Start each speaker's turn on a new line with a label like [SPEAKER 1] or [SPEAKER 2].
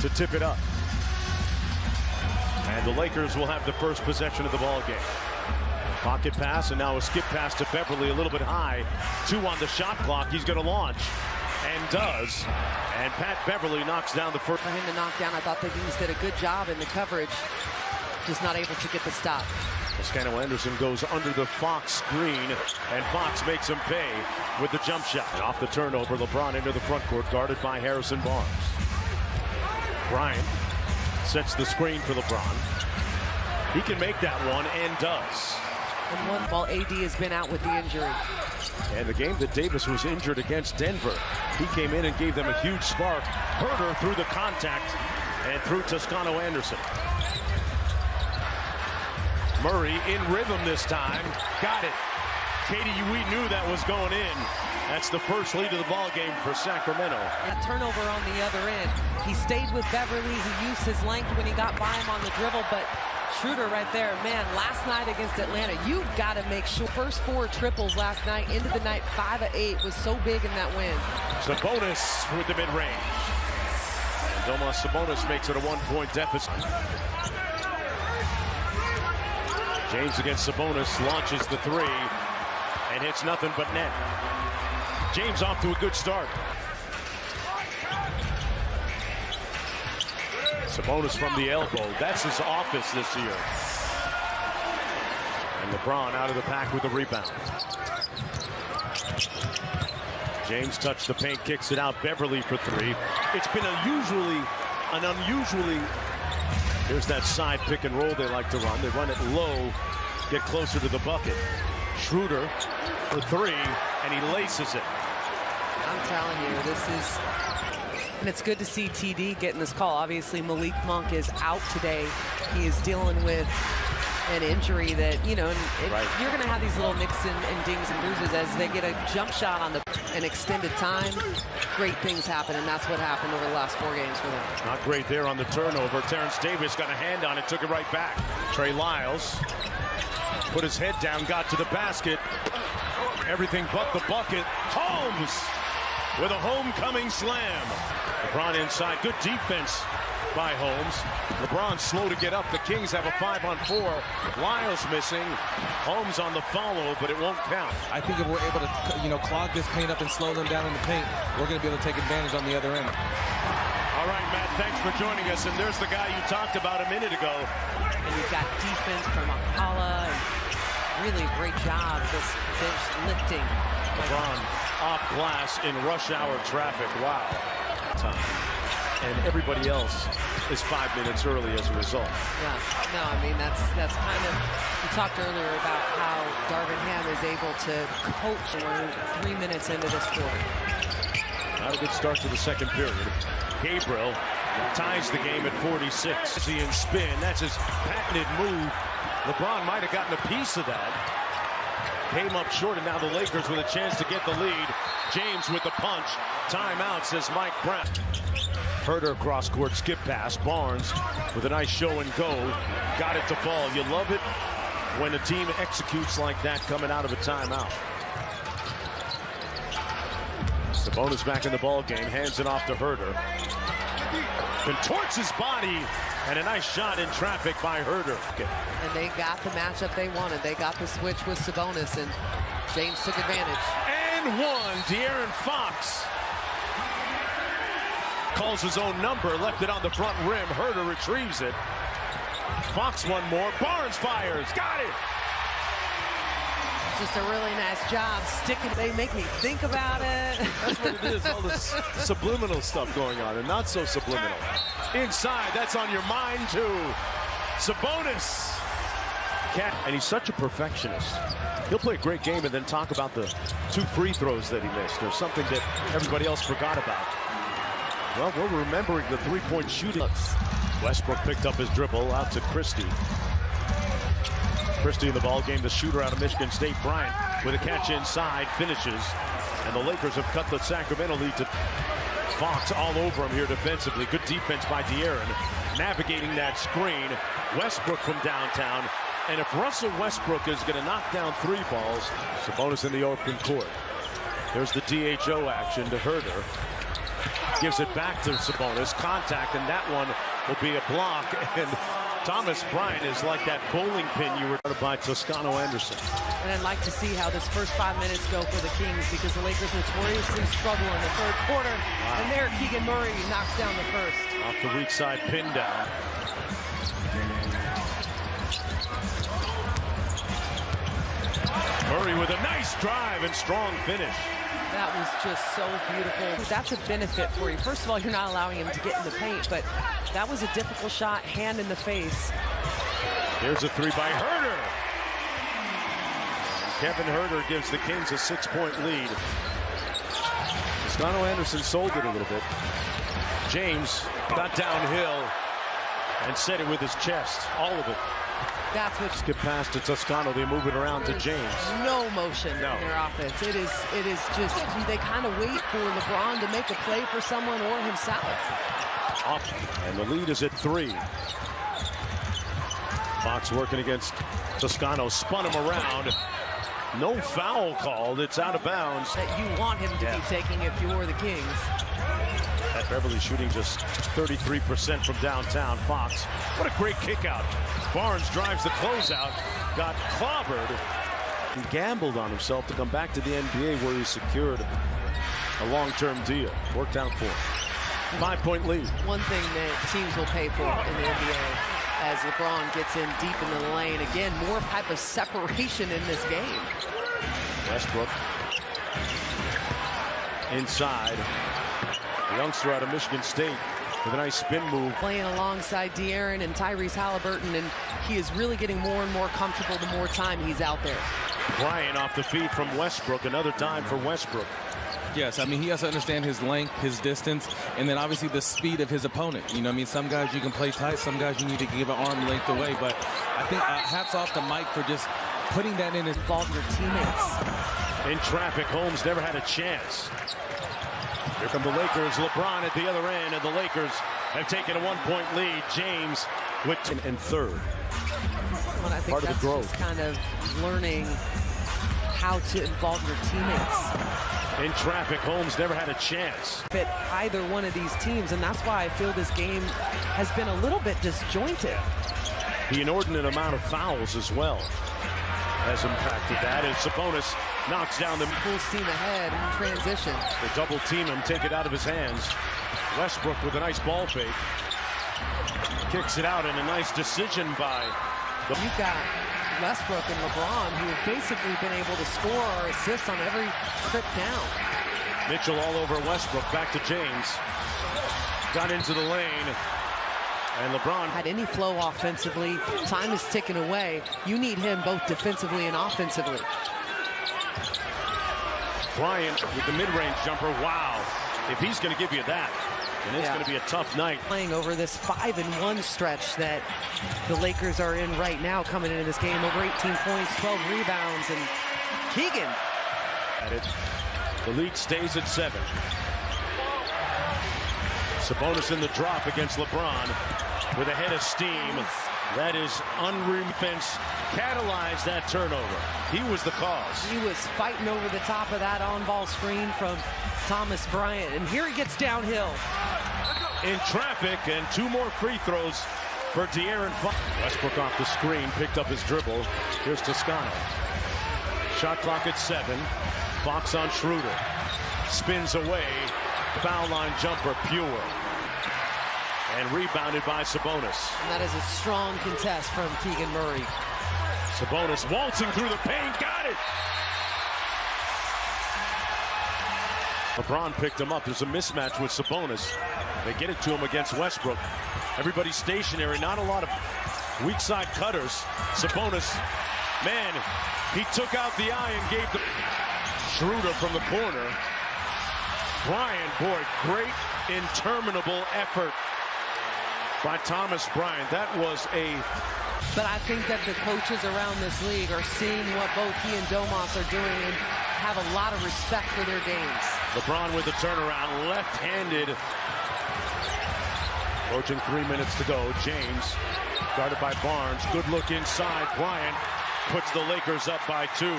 [SPEAKER 1] to tip it up. And the Lakers will have the first possession of the ball game. Pocket pass, and now a skip pass to Beverly, a little bit high. 2 on the shot clock. He's going to launch, and does. And Pat Beverly knocks down the first.
[SPEAKER 2] For him to knock down, I thought the Kings did a good job in the coverage. Just not able to get the stop.
[SPEAKER 1] Toscano Anderson goes under the Fox screen, and Fox makes him pay with the jump shot. And off the turnover, LeBron into the front court, guarded by Harrison Barnes. Bryant sets the screen for LeBron. He can make that one, and does.
[SPEAKER 2] And one ball, AD has been out with the injury.
[SPEAKER 1] And the game that Davis was injured against Denver, he came in and gave them a huge spark. Herter through the contact and through Toscano Anderson. Murray in rhythm this time. Got it. Katie, we knew that was going in. That's the first lead of the ball game for Sacramento.
[SPEAKER 2] A turnover on the other end. He stayed with Beverly. He used his length when he got by him on the dribble, but Schroeder right there, man, last night against Atlanta, you've got to make sure. First 4 triples last night, into the night, 5 of 8 was so big in that win.
[SPEAKER 1] Sabonis with the mid-range. And Domas Sabonis makes it a 1-point deficit. James against Sabonis, launches the 3 and hits nothing but net. James off to a good start. Sabonis from the elbow. That's his office this year. And LeBron out of the pack with the rebound. James touched the paint, kicks it out. Beverly for 3. It's been an unusually, here's that side pick and roll they like to run. They run it low, get closer to the bucket. Schroeder for 3, and he laces it.
[SPEAKER 2] I'm telling you, this is, and it's good to see TD getting this call. Obviously, Malik Monk is out today. He is dealing with an injury that, you know,
[SPEAKER 1] Right.
[SPEAKER 2] You're going to have these little nicks and dings and bruises as they get a jump shot on an extended time. Great things happen, and that's what happened over the last 4 games for them.
[SPEAKER 1] Not great there on the turnover. Terrence Davis got a hand on it, took it right back. Trey Lyles put his head down, got to the basket. Everything but the bucket. Holmes with a homecoming slam. LeBron inside. Good defense by Holmes. LeBron slow to get up. The Kings have a 5-on-4. Lyles missing. Holmes on the follow, but it won't count.
[SPEAKER 3] I think if we're able to, clog this paint up and slow them down in the paint, we're going to be able to take advantage on the other end.
[SPEAKER 1] All right, Matt, thanks for joining us. And there's the guy you talked about a minute ago.
[SPEAKER 2] And you've got defense from Alcala. Really great job, this bench lifting.
[SPEAKER 1] LeBron off glass in rush hour traffic. Wow. Time. And everybody else is 5 minutes early as a result.
[SPEAKER 2] Yeah, no, I mean, that's kind of, we talked earlier about how Darvin Ham is able to coach when 3 minutes into this quarter.
[SPEAKER 1] Not a good start to the second period. Gabriel ties the game at 46. See him spin. That's his patented move. LeBron might have gotten a piece of that. Came up short, and now the Lakers with a chance to get the lead. James with the punch. Timeout, says Mike Brown. Herter cross-court skip pass. Barnes with a nice show and go. Got it to fall. You love it when a team executes like that coming out of a timeout. Sabonis back in the ball game. Hands it off to Herter. Contorts his body. And a nice shot in traffic by Herter.
[SPEAKER 2] And they got the matchup they wanted. They got the switch with Sabonis, and James took advantage.
[SPEAKER 1] And one. De'Aaron Fox calls his own number, left it on the front rim. Herter retrieves it. Fox one more. Barnes fires. Got it.
[SPEAKER 2] Just a really nice job sticking. They make me think about it.
[SPEAKER 1] That's what it is. All this subliminal stuff going on, and not so subliminal. Inside, that's on your mind too. Sabonis. And he's such a perfectionist. He'll play a great game and then talk about the 2 free throws that he missed, or something that everybody else forgot about. Well, we're remembering the 3-point shooting. Westbrook picked up his dribble out to Christie. Christie in the ball game, the shooter out of Michigan State. Bryant with a catch inside, finishes. And the Lakers have cut the Sacramento lead to Fox all over him here defensively. Good defense by De'Aaron, navigating that screen. Westbrook from downtown. And if Russell Westbrook is going to knock down 3 balls, Sabonis in the open court. There's the DHO action to Herter. Gives it back to Sabonis. Contact, and that one will be a block. And Thomas Bryant is like that bowling pin you were by Toscano Anderson.
[SPEAKER 2] And I'd like to see how this first 5 minutes go for the Kings, because the Lakers notoriously struggle in the third quarter. Wow. And there, Keegan Murray knocks down the first.
[SPEAKER 1] Off the weak side pin down. Murray with a nice drive and strong finish.
[SPEAKER 2] That was just so beautiful. That's a benefit for you. First of all, you're not allowing him to get in the paint, but that was a difficult shot, hand in the face.
[SPEAKER 1] Here's a three by Huerter. Kevin Huerter gives the Kings a 6-point lead. Toscano Anderson sold it a little bit. James got downhill and set it with his chest, all of it.
[SPEAKER 2] That's what
[SPEAKER 1] skip past to Toscano. They move it around to James.
[SPEAKER 2] No motion in their offense. It is just they kind of wait for LeBron to make a play for someone or himself.
[SPEAKER 1] And the lead is at 3. Fox working against Toscano, spun him around. No foul called. It's out of bounds.
[SPEAKER 2] That you want him to be taking if you were the Kings.
[SPEAKER 1] At Beverly shooting just 33% from downtown. Fox, what a great kick out. Barnes drives the closeout, got clobbered. He gambled on himself to come back to the NBA where he secured a long-term deal. Worked out for him. 5-point lead.
[SPEAKER 2] One thing that teams will pay for in the NBA as LeBron gets in deep in the lane. Again, more type of separation in this game.
[SPEAKER 1] Westbrook inside. The youngster out of Michigan State with a nice spin move.
[SPEAKER 2] Playing alongside De'Aaron and Tyrese Halliburton, and he is really getting more and more comfortable the more time he's out there.
[SPEAKER 1] Bryant off the feed from Westbrook. Another time for Westbrook.
[SPEAKER 3] Yes, I mean, he has to understand his length, his distance, and then obviously the speed of his opponent. You know, I mean, some guys you can play tight, some guys you need to give an arm length away. But I think hats off to Mike for just putting that in.
[SPEAKER 2] Involve your teammates.
[SPEAKER 1] In traffic, Holmes never had a chance. Here come the Lakers. LeBron at the other end, and the Lakers have taken a 1-point lead. James with and third.
[SPEAKER 2] Well, I think
[SPEAKER 1] part of the growth.
[SPEAKER 2] Just kind of learning how to involve your teammates.
[SPEAKER 1] In traffic, Holmes never had a chance.
[SPEAKER 2] Fit either one of these teams, and that's why I feel this game has been a little bit disjointed.
[SPEAKER 1] The inordinate amount of fouls as well has impacted that as Sabonis knocks down the
[SPEAKER 2] full steam ahead in transition.
[SPEAKER 1] They double team him, take it out of his hands. Westbrook with a nice ball fake. Kicks it out, and a nice decision by the...
[SPEAKER 2] You've got Westbrook and LeBron, who have basically been able to score or assist on every trip down.
[SPEAKER 1] Mitchell all over Westbrook, back to James. Got into the lane, and LeBron
[SPEAKER 2] had any flow offensively. Time is ticking away. You need him both defensively and offensively.
[SPEAKER 1] Bryant with the mid-range jumper. Wow, if he's going to give you that, then it's going to be a tough night.
[SPEAKER 2] Playing over this 5-1 stretch that the Lakers are in right now, coming into this game, over 18 points, 12 rebounds, and Keegan.
[SPEAKER 1] At it. The lead stays at 7. Sabonis in the drop against LeBron with a head of steam. That is unrefense, catalyzed that turnover. He was the cause.
[SPEAKER 2] He was fighting over the top of that on-ball screen from Thomas Bryant, and here he gets downhill.
[SPEAKER 1] In traffic, and 2 more free throws for De'Aaron Fox. Westbrook off the screen, picked up his dribble. Here's Toscano. Shot clock at 7. Fox on Schroeder. Spins away. Foul line jumper, pure. And rebounded by Sabonis.
[SPEAKER 2] And that is a strong contest from Keegan Murray.
[SPEAKER 1] Sabonis waltzing through the paint, got it! LeBron picked him up. There's a mismatch with Sabonis. They get it to him against Westbrook. Everybody's stationary, not a lot of weak side cutters. Sabonis, man, he took out the eye and gave the Schroeder from the corner. Bryant, boy, great interminable effort by Thomas Bryant. That was a...
[SPEAKER 2] But I think that the coaches around this league are seeing what both he and Domas are doing and have a lot of respect for their games.
[SPEAKER 1] LeBron with the turnaround, left-handed. Approaching 3 minutes to go. James, guarded by Barnes. Good look inside. Bryant puts the Lakers up by 2.